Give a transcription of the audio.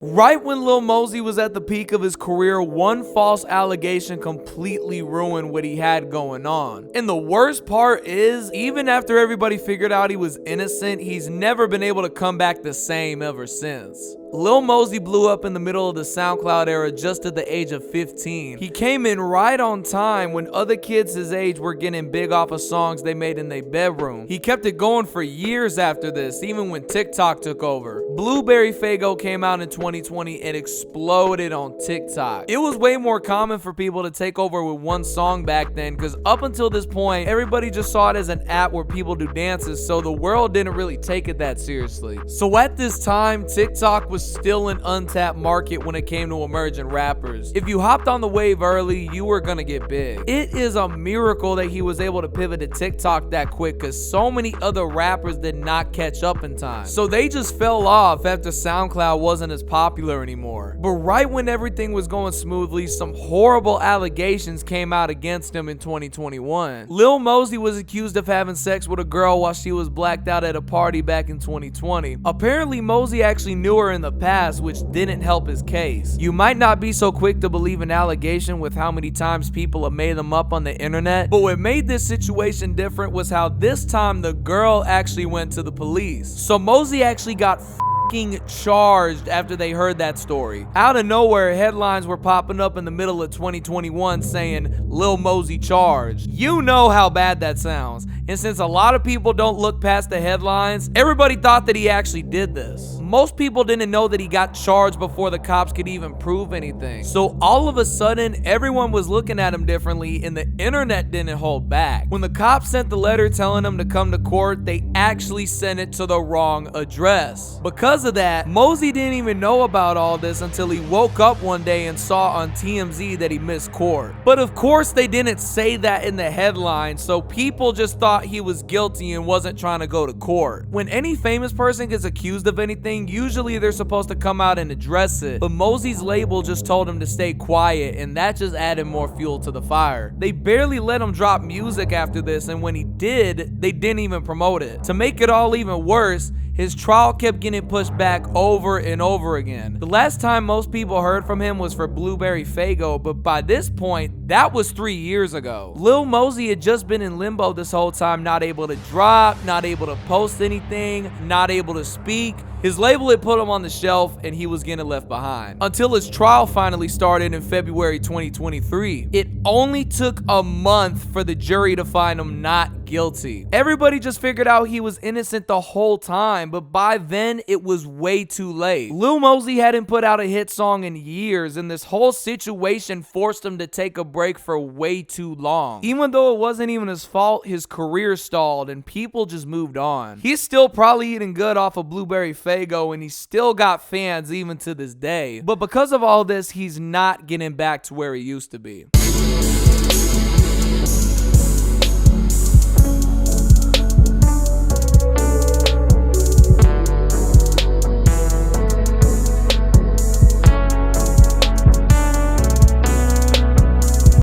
Right when Lil Mosey was at the peak of his career, one false allegation completely ruined what he had going on. And the worst part is, even after everybody figured out he was innocent, he's never been able to come back the same ever since. Lil Mosey blew up in the middle of the SoundCloud era just at the age of 15. He came in right on time when other kids his age were getting big off of songs they made in their bedroom. He kept it going for years after this, even when TikTok took over. Blueberry Faygo came out in 2020 and exploded on TikTok. It was way more common for people to take over with one song back then, because up until this point, everybody just saw it as an app where people do dances, so the world didn't really take it that seriously. So at this time, TikTok was still an untapped market when it came to emerging rappers. If you hopped on the wave early, you were gonna get big. It is a miracle that he was able to pivot to TikTok that quick, because so many other rappers did not catch up in time. So they just fell off after SoundCloud wasn't as popular anymore. But right when everything was going smoothly, some horrible allegations came out against him in 2021. Lil Mosey was accused of having sex with a girl while she was blacked out at a party back in 2020. Apparently, Mosey actually knew her in the past, which didn't help his case. You might not be so quick to believe an allegation with how many times people have made them up on the internet, but what made this situation different was how this time the girl actually went to the police. So Mosey actually got charged after they heard that story. Out of nowhere, headlines were popping up in the middle of 2021 saying Lil Mosey charged. You know how bad that sounds. And since a lot of people don't look past the headlines, everybody thought that he actually did this. Most people didn't know that he got charged before the cops could even prove anything. So all of a sudden, everyone was looking at him differently, and the internet didn't hold back. When the cops sent the letter telling him to come to court, they actually sent it to the wrong address. Because of that, Mosey didn't even know about all this until he woke up one day and saw on TMZ that he missed court. But of course, they didn't say that in the headline, so people just thought he was guilty and wasn't trying to go to court. When any famous person gets accused of anything, usually they're supposed to come out and address it, but Mosey's label just told him to stay quiet, and that just added more fuel to the fire. They barely let him drop music after this, and when he did, they didn't even promote it. To make it all even worse, his trial kept getting pushed back over and over again. The last time most people heard from him was for Blueberry Faygo, but by this point, that was 3 years ago. Lil Mosey had just been in limbo this whole time, not able to drop, not able to post anything, not able to speak. His label had put him on the shelf and he was getting left behind. Until his trial finally started in February 2023. It only took a month for the jury to find him not guilty. Everybody just figured out he was innocent the whole time, but by then it was way too late. Lil Mosey hadn't put out a hit song in years, and this whole situation forced him to take a break for way too long. Even though it wasn't even his fault, his career stalled and people just moved on. He's still probably eating good off of Blueberry Faygo, and he's still got fans even to this day. But because of all this, he's not getting back to where he used to be.